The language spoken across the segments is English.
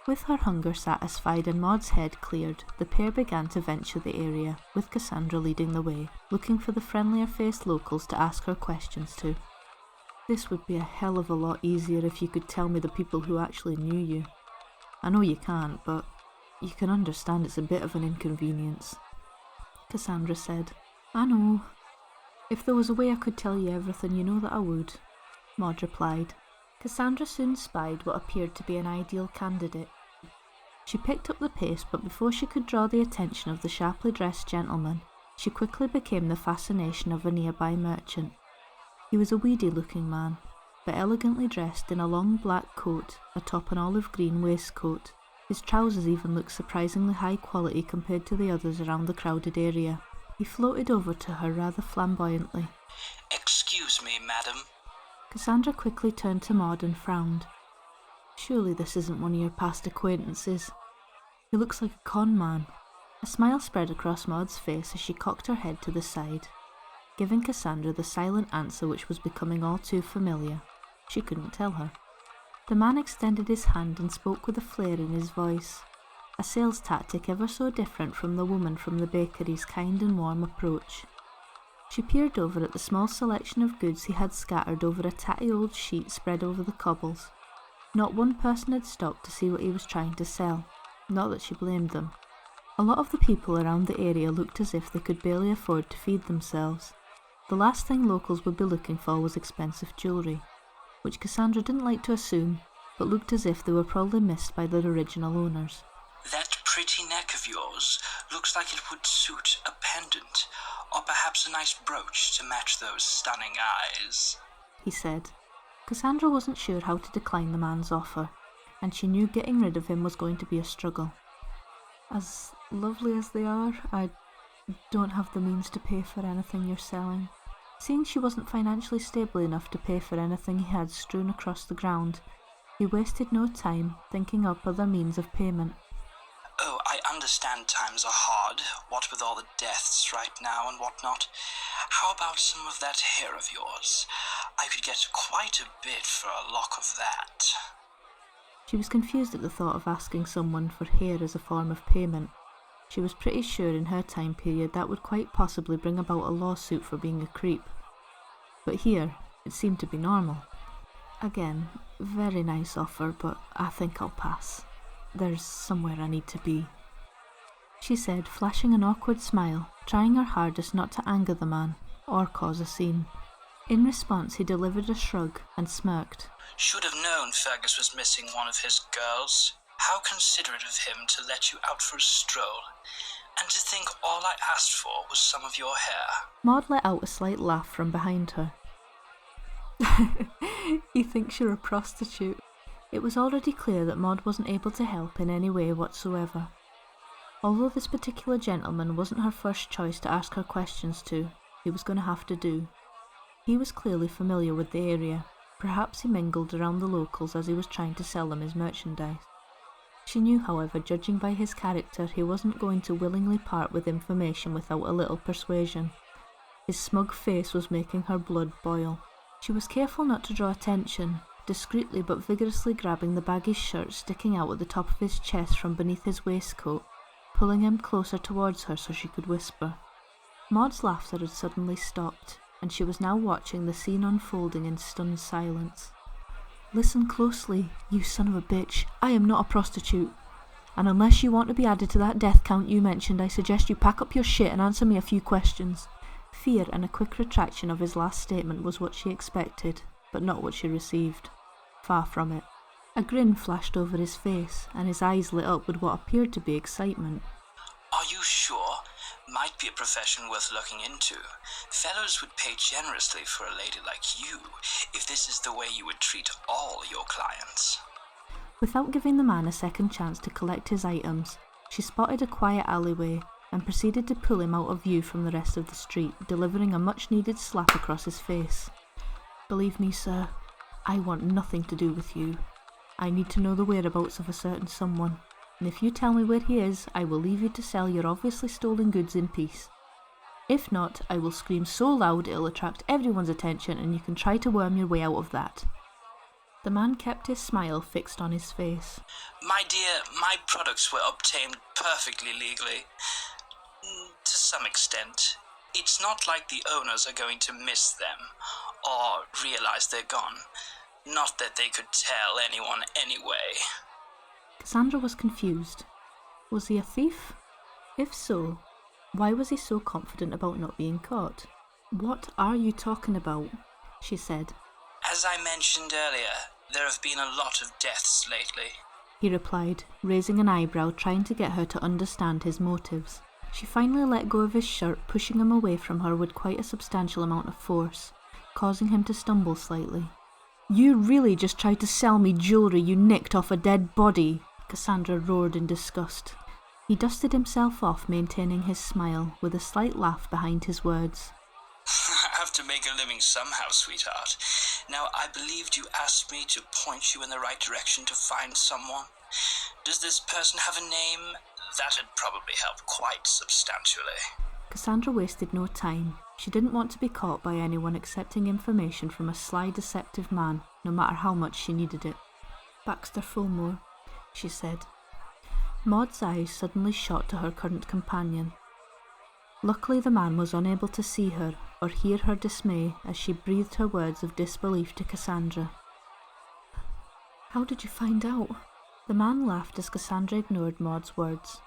With her hunger satisfied and Maud's head cleared, the pair began to venture the area, with Cassandra leading the way, looking for the friendlier-faced locals to ask her questions to. This would be a hell of a lot easier if you could tell me the people who actually knew you. I know you can't, but you can understand it's a bit of an inconvenience. Cassandra said. I know. If there was a way I could tell you everything, you know that I would, Maud replied. Cassandra soon spied what appeared to be an ideal candidate. She picked up the pace, but before she could draw the attention of the sharply dressed gentleman, she quickly became the fascination of a nearby merchant. He was a weedy-looking man, but elegantly dressed in a long black coat atop an olive green waistcoat. His trousers even looked surprisingly high quality compared to the others around the crowded area. He floated over to her rather flamboyantly. Excuse me, madam. Cassandra quickly turned to Maud and frowned. Surely this isn't one of your past acquaintances. He looks like a con man. A smile spread across Maud's face as she cocked her head to the side, giving Cassandra the silent answer which was becoming all too familiar. She couldn't tell her. The man extended his hand and spoke with a flair in his voice, a sales tactic ever so different from the woman from the bakery's kind and warm approach. She peered over at the small selection of goods he had scattered over a tatty old sheet spread over the cobbles. Not one person had stopped to see what he was trying to sell, not that she blamed them. A lot of the people around the area looked as if they could barely afford to feed themselves. The last thing locals would be looking for was expensive jewellery, which Cassandra didn't like to assume, but looked as if they were probably missed by their original owners. That pretty neck of yours looks like it would suit a pendant, or perhaps a nice brooch to match those stunning eyes, he said. Cassandra wasn't sure how to decline the man's offer, and she knew getting rid of him was going to be a struggle. As lovely as they are, I don't have the means to pay for anything you're selling. Seeing she wasn't financially stable enough to pay for anything he had strewn across the ground, he wasted no time thinking up other means of payment. Oh, I understand times are hard, what with all the deaths right now and whatnot. How about some of that hair of yours? I could get quite a bit for a lock of that. She was confused at the thought of asking someone for hair as a form of payment. She was pretty sure in her time period that would quite possibly bring about a lawsuit for being a creep. But here, it seemed to be normal. Again, very nice offer, but I think I'll pass. There's somewhere I need to be, she said, flashing an awkward smile, trying her hardest not to anger the man, or cause a scene. In response, he delivered a shrug and smirked. Should have known Fergus was missing one of his girls. How considerate of him to let you out for a stroll. And to think all I asked for was some of your hair. Maud let out a slight laugh from behind her. He thinks you're a prostitute. It was already clear that Maud wasn't able to help in any way whatsoever. Although this particular gentleman wasn't her first choice to ask her questions to, he was going to have to do. He was clearly familiar with the area. Perhaps he mingled around the locals as he was trying to sell them his merchandise. She knew, however, judging by his character, he wasn't going to willingly part with information without a little persuasion. His smug face was making her blood boil. She was careful not to draw attention, discreetly but vigorously grabbing the baggy shirt sticking out at the top of his chest from beneath his waistcoat, pulling him closer towards her so she could whisper. Maud's laughter had suddenly stopped, and she was now watching the scene unfolding in stunned silence. Listen closely, you son of a bitch. I am not a prostitute. And unless you want to be added to that death count you mentioned, I suggest you pack up your shit and answer me a few questions. Fear and a quick retraction of his last statement was what she expected, but not what she received. Far from it. A grin flashed over his face, and his eyes lit up with what appeared to be excitement. Are you sure? Might be a profession worth looking into. Fellows would pay generously for a lady like you, if this is the way you would treat all your clients. Without giving the man a second chance to collect his items, she spotted a quiet alleyway and proceeded to pull him out of view from the rest of the street, delivering a much-needed slap across his face. Believe me, sir, I want nothing to do with you. I need to know the whereabouts of a certain someone, and if you tell me where he is, I will leave you to sell your obviously stolen goods in peace. If not, I will scream so loud it'll attract everyone's attention and you can try to worm your way out of that. The man kept his smile fixed on his face. My dear, my products were obtained perfectly legally. To some extent. It's not like the owners are going to miss them, or realize they're gone. Not that they could tell anyone anyway. Cassandra was confused. Was he a thief? If so, why was he so confident about not being caught? What are you talking about? She said. As I mentioned earlier, there have been a lot of deaths lately. He replied, raising an eyebrow, trying to get her to understand his motives. She finally let go of his shirt, pushing him away from her with quite a substantial amount of force, causing him to stumble slightly. You really just tried to sell me jewellery you nicked off a dead body, Cassandra roared in disgust. He dusted himself off, maintaining his smile, with a slight laugh behind his words. I have to make a living somehow, sweetheart. Now, I believed you asked me to point you in the right direction to find someone. Does this person have a name? That'd probably help quite substantially. Cassandra wasted no time. She didn't want to be caught by anyone accepting information from a sly, deceptive man, no matter how much she needed it. Baxter Fulmore, she said. Maud's eyes suddenly shot to her current companion. Luckily the man was unable to see her or hear her dismay as she breathed her words of disbelief to Cassandra. How did you find out? The man laughed as Cassandra ignored Maud's words.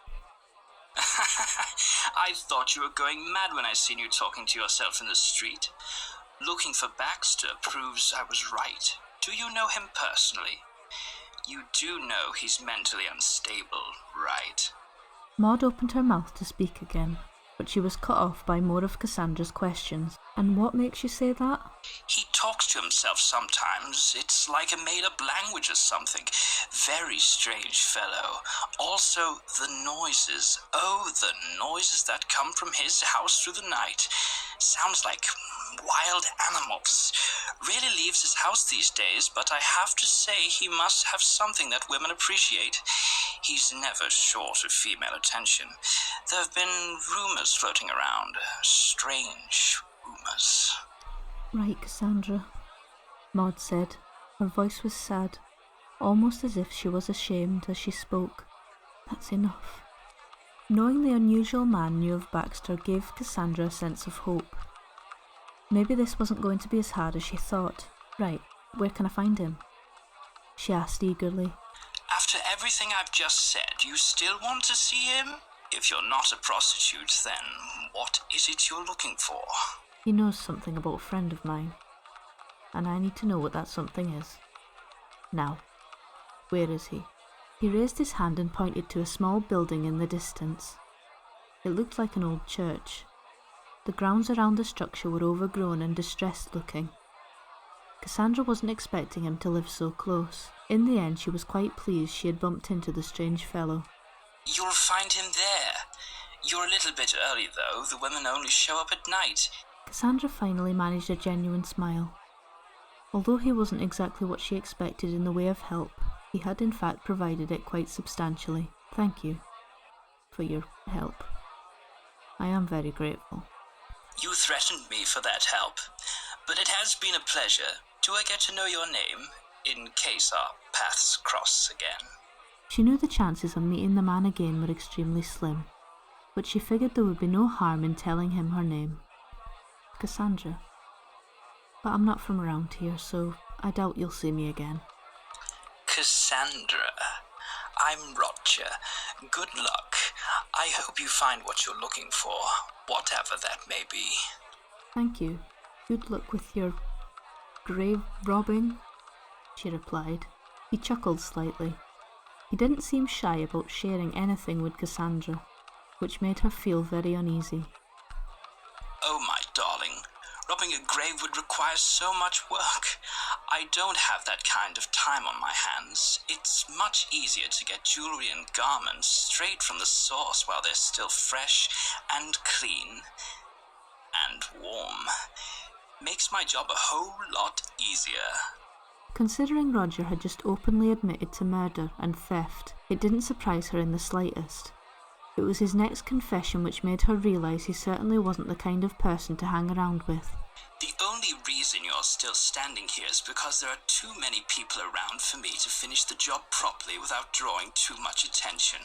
I thought you were going mad when I seen you talking to yourself in the street. Looking for Baxter proves I was right. Do you know him personally? You do know he's mentally unstable, right? Maud opened her mouth to speak again, but she was cut off by more of Cassandra's questions. And what makes you say that? He talks to himself sometimes. It's like a made-up language or something. Very strange fellow. Also, the noises. Oh, the noises that come from his house through the night. Sounds like wild animals. Really leaves his house these days, but I have to say he must have something that women appreciate. He's never short of female attention. There have been rumors floating around. Strange rumors. Right, Cassandra, Maud said. Her voice was sad, almost as if she was ashamed as she spoke. That's enough. Knowing the unusual man knew of Baxter gave Cassandra a sense of hope. Maybe this wasn't going to be as hard as she thought. Right, where can I find him? She asked eagerly. After everything I've just said, you still want to see him? If you're not a prostitute, then what is it you're looking for? He knows something about a friend of mine, and I need to know what that something is. Now, where is he? He raised his hand and pointed to a small building in the distance. It looked like an old church. The grounds around the structure were overgrown and distressed looking. Cassandra wasn't expecting him to live so close. In the end, she was quite pleased she had bumped into the strange fellow. You'll find him there. You're a little bit early, though. The women only show up at night. Cassandra finally managed a genuine smile. Although he wasn't exactly what she expected in the way of help, he had in fact provided it quite substantially. Thank you for your help. I am very grateful. You threatened me for that help, but it has been a pleasure. Do I get to know your name, in case our paths cross again? She knew the chances of meeting the man again were extremely slim, but she figured there would be no harm in telling him her name. Cassandra. But I'm not from around here, so I doubt you'll see me again. Cassandra, I'm Roger. Good luck. I hope you find what you're looking for, whatever that may be. Thank you. Good luck with your grave robbing, she replied. He chuckled slightly. He didn't seem shy about sharing anything with Cassandra, which made her feel very uneasy. Oh, my darling, robbing a grave would require so much work. I don't have that kind of time on my hands. It's much easier to get jewelry and garments straight from the source while they're still fresh and clean and warm. Makes my job a whole lot easier. Considering Roger had just openly admitted to murder and theft, it didn't surprise her in the slightest. It was his next confession which made her realise he certainly wasn't the kind of person to hang around with. The only reason reason you're still standing here is because there are too many people around for me to finish the job properly without drawing too much attention.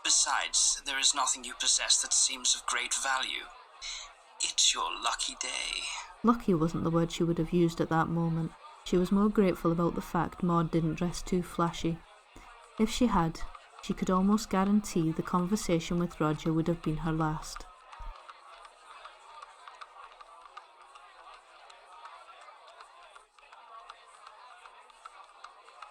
Besides, there is nothing you possess that seems of great value. It's your lucky day. Lucky wasn't the word she would have used at that moment. She was more grateful about the fact Maud didn't dress too flashy. If she had, she could almost guarantee the conversation with Roger would have been her last.